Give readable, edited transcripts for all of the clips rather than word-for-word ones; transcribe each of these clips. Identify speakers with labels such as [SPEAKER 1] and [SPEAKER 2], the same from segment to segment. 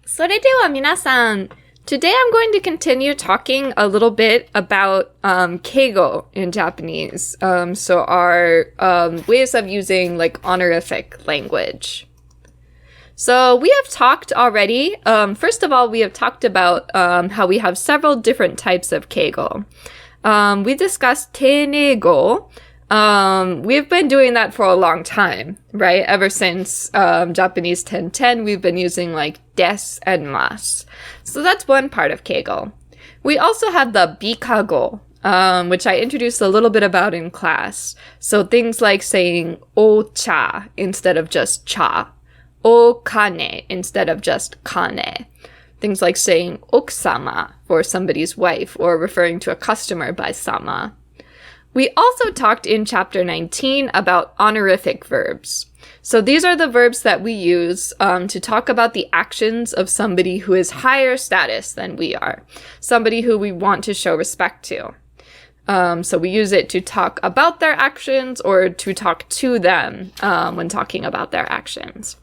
[SPEAKER 1] それでは皆さん, today I'm going to continue talking a little bit about keigo in Japanese. So our ways of using like honorific language. So we have talked already. First of all, we have talked about how we have several different types of keigo. We discussed keigo. We've been doing that for a long time, right? Ever since Japanese 1010, we've been using like des and mas. So that's one part of keigo. We also have the bikago, which I introduced a little bit about in class. So things like saying o-cha instead of just cha, o-kane instead of just kane. Things like saying okusama for somebody's wife or referring to a customer by sama. We also talked in chapter 19 about honorific verbs. So these are the verbs that we use to talk about the actions of somebody who is higher status than we are, somebody who we want to show respect to. So we use it to talk about their actions or to talk to them when talking about their actions.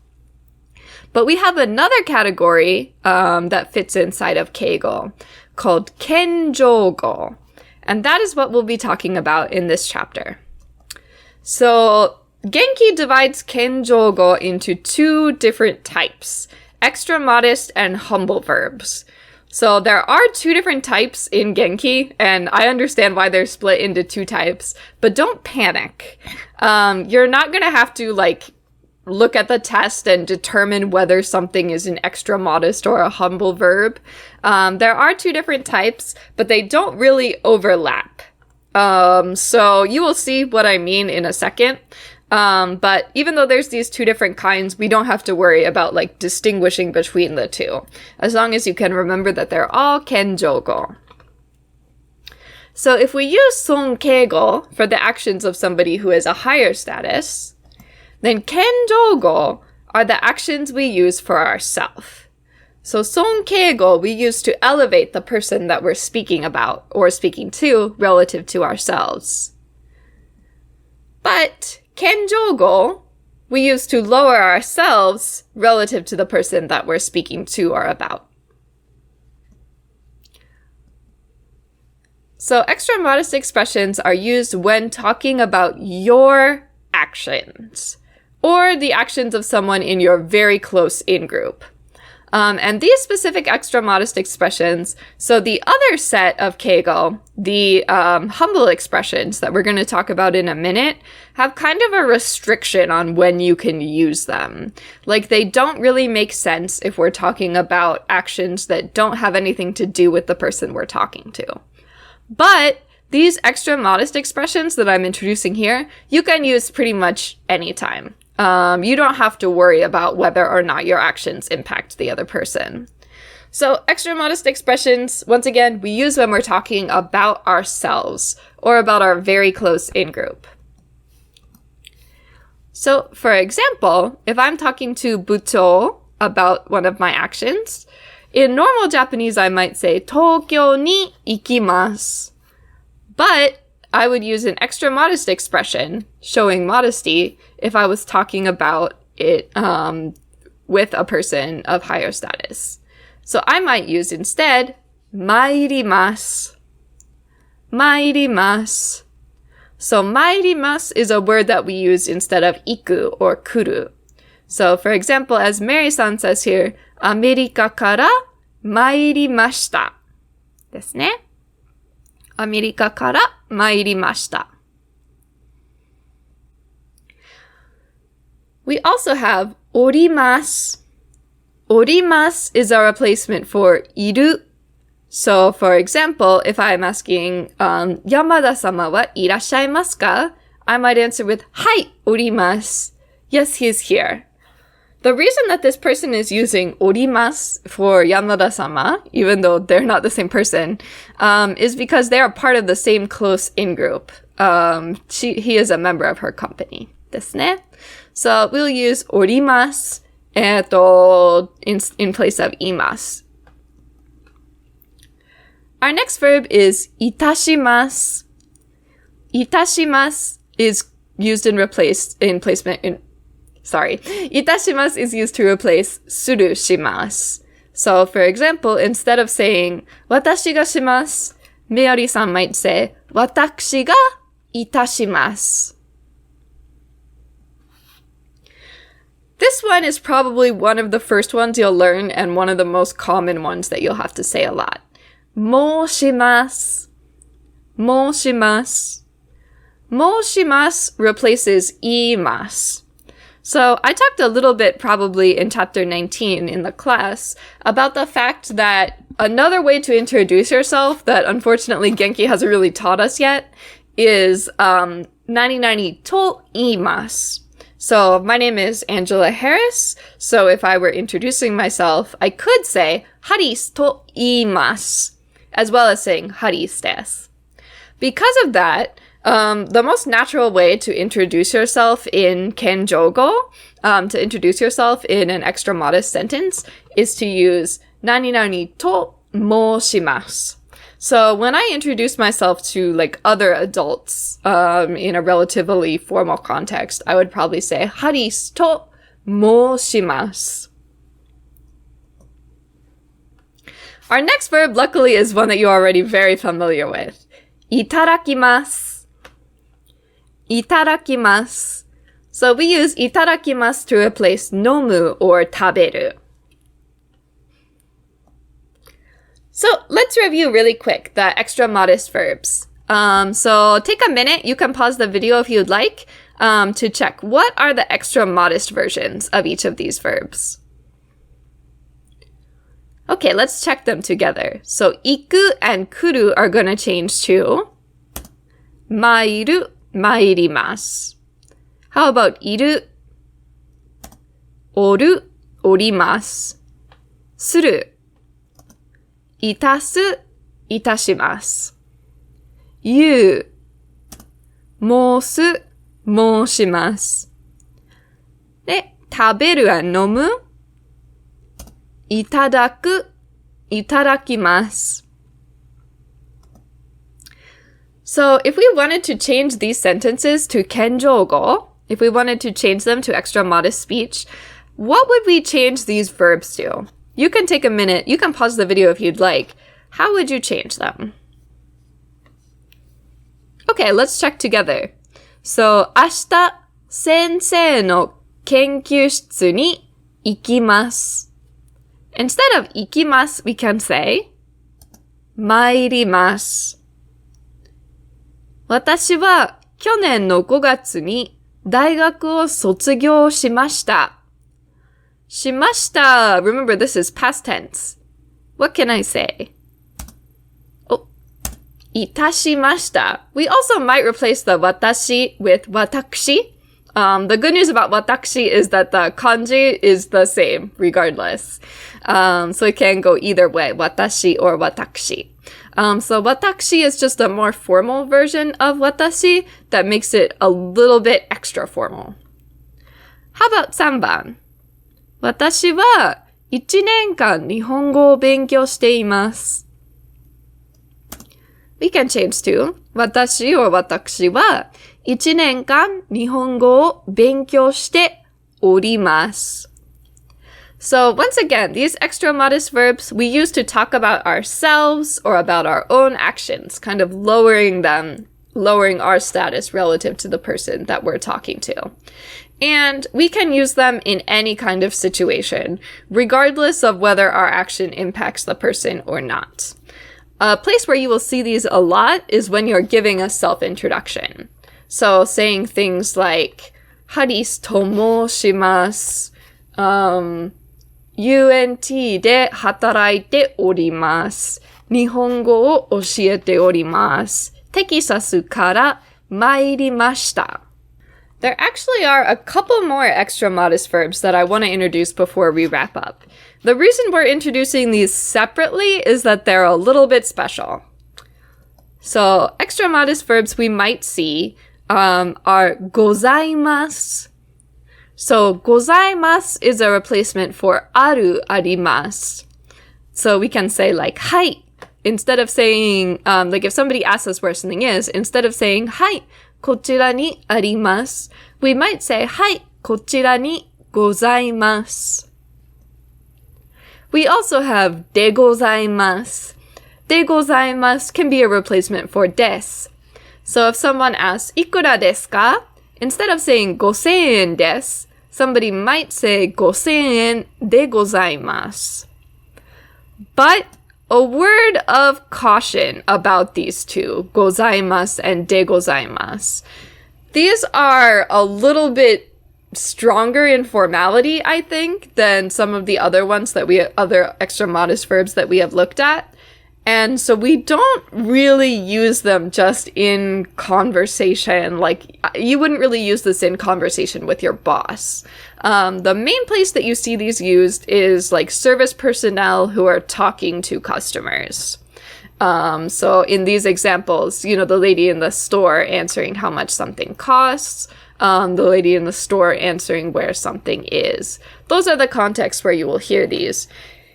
[SPEAKER 1] But we have another category that fits inside of keigo called kenjogo. And that is what we'll be talking about in this chapter. So Genki divides kenjogo into two different types, extra modest and humble verbs. So there are two different types in Genki, and I understand why they're split into two types, but don't panic. You're not going to have to look at the test and determine whether something is an extra modest or a humble verb. There are two different types, but they don't really overlap. So you will see what I mean in a second. But even though there's these two different kinds, we don't have to worry about distinguishing between the two, as long as you can remember that they're all kenjogo. So if we use son keigo for the actions of somebody who is a higher status, then kenjogo are the actions we use for ourselves. So son keigo we use to elevate the person that we're speaking about or speaking to relative to ourselves. But kenjogo we use to lower ourselves relative to the person that we're speaking to or about. So extra modest expressions are used when talking about your actions, or the actions of someone in your very close in-group. And these specific extra modest expressions, so the other set of keigo, the humble expressions that we're going to talk about in a minute, have kind of a restriction on when you can use them. They don't really make sense if we're talking about actions that don't have anything to do with the person we're talking to. But these extra modest expressions that I'm introducing here, you can use pretty much anytime. You don't have to worry about whether or not your actions impact the other person. So extra modest expressions, once again, we use when we're talking about ourselves or about our very close in-group. So for example, if I'm talking to Buto about one of my actions, in normal Japanese I might say Tokyo ni ikimasu. But I would use an extra modest expression showing modesty if I was talking about it with a person of higher status. So I might use instead mairimasu. Mairimasu. So mairimasu is a word that we use instead of iku or kuru. So for example, as Mary-san says here, アメリカから参りましたですね。アメリカから参りました。We also have おります。おります is our replacement for いる。So, for example, if I'm asking, 山田様はいらっしゃいますか? I might answer with はい、おります。Yes, he's here. The reason that this person is using おります for Yamada-sama, even though they're not the same person, is because they are part of the same close in-group. He is a member of her company. ですね. So we'll use おります in place of います. Our next verb is いたします. いたします is used in placement in Itashimasu is used to replace suru shimasu. So, for example, instead of saying 私がします, Miyori-san might say 私がいたします. This one is probably one of the first ones you'll learn and one of the most common ones that you'll have to say a lot. 申します. 申します. 申します replaces 言います. So I talked a little bit probably in chapter 19 in the class about the fact that another way to introduce yourself that unfortunately Genki hasn't really taught us yet is 何々と言います. So my name is Angela Harris. So if I were introducing myself, I could say ハリスと言います as well as saying ハリスです. Because of that, the most natural way to introduce yourself in kenjogo, to introduce yourself in an extra modest sentence, is to use 何々と申します. So when I introduce myself to like other adults in a relatively formal context, I would probably say ハリスと申します. Our next verb, luckily, is one that you're already very familiar with. いただきます. いただきます. So we use いただきます to replace 飲む or 食べる. So let's review really quick the extra modest verbs. So take a minute. You can pause the video if you'd like to check what are the extra modest versions of each of these verbs. Okay, let's check them together. So 行く and 来る are going to change to 参る 参ります. How about いる おる おります. する いたす いたします. 言う 申す 申します. で、食べる and 飲む いただく いただきます. So if we wanted to change these sentences to kenjogo, if we wanted to change them to extra modest speech, what would we change these verbs to? You can take a minute. You can pause the video if you'd like. How would you change them? Okay, let's check together. So, 明日、先生の研究室に行きます. Instead of 行きます, we can say 参ります. 私は去年の5月に大学を卒業しました. しました. Remember, this is past tense. What can I say? Oh, いたしました. We also might replace the 私 with 私. The good news about watashi is that the kanji is the same regardless. So it can go either way, watashi or watakushi. So watakushi is just a more formal version of watashi that makes it a little bit extra formal. How about 3番? 私は1年間日本語を勉強しています. We can change to 私 or 私は1年間日本語を勉強しております. So once again, these extra modest verbs we use to talk about ourselves or about our own actions, kind of lowering our status relative to the person that we're talking to. And we can use them in any kind of situation, regardless of whether our action impacts the person or not. A place where you will see these a lot is when you're giving a self-introduction. So saying things like, ハリスと申します。UNT で働いております。日本語を教えております。テキサスから参りました。There actually are a couple more extra modest verbs that I want to introduce before we wrap up. The reason we're introducing these separately is that they're a little bit special. So extra modest verbs we might see are ございます. So ございます is a replacement for ある あります. So we can say like はい. Instead of saying, like if somebody asks us where something is, instead of saying はい、こちらにあります, we might say はい、こちらにございます. We also have de gozaimasu. De gozaimasu can be a replacement for des. So if someone asks, ikura desu ka? Instead of saying 5000 desu, somebody might say 5000 de gozaimasu. But a word of caution about these two, gozaimasu and de gozaimasu. These are a little bit stronger in formality, I think, than some of the other ones other extra modest verbs that we have looked at. And so we don't really use them just in conversation. Like, you wouldn't really use this in conversation with your boss. The main place that you see these used is like service personnel who are talking to customers. So in these examples, the lady in the store answering how much something costs, the lady in the store answering where something is. Those are the contexts where you will hear these.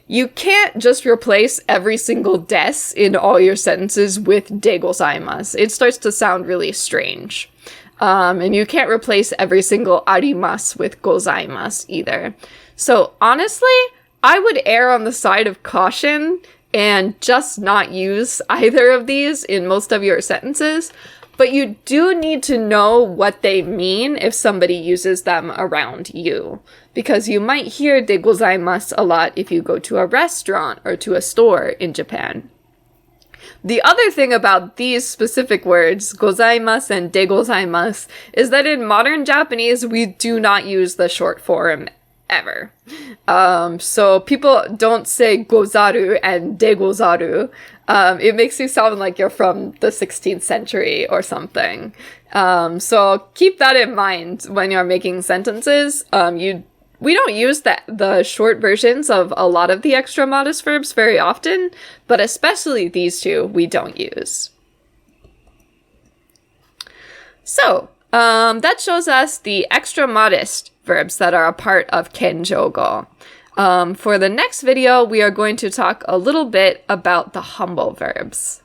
[SPEAKER 1] You can't just replace every single des in all your sentences with de gozaimasu. It starts to sound really strange. And you can't replace every single arimasu with gozaimasu either. So honestly, I would err on the side of caution and just not use either of these in most of your sentences. But you do need to know what they mean if somebody uses them around you. Because you might hear de gozaimasu a lot if you go to a restaurant or to a store in Japan. The other thing about these specific words, gozaimasu and de gozaimasu, is that in modern Japanese, we do not use the short form ever. So people don't say gozaru and de gozaru. It makes you sound like you're from the 16th century or something. So keep that in mind when you're making sentences. We don't use the short versions of a lot of the extra modest verbs very often, but especially these two we don't use. So that shows us the extra modest verbs that are a part of kenjogo. For the next video, we are going to talk a little bit about the humble verbs.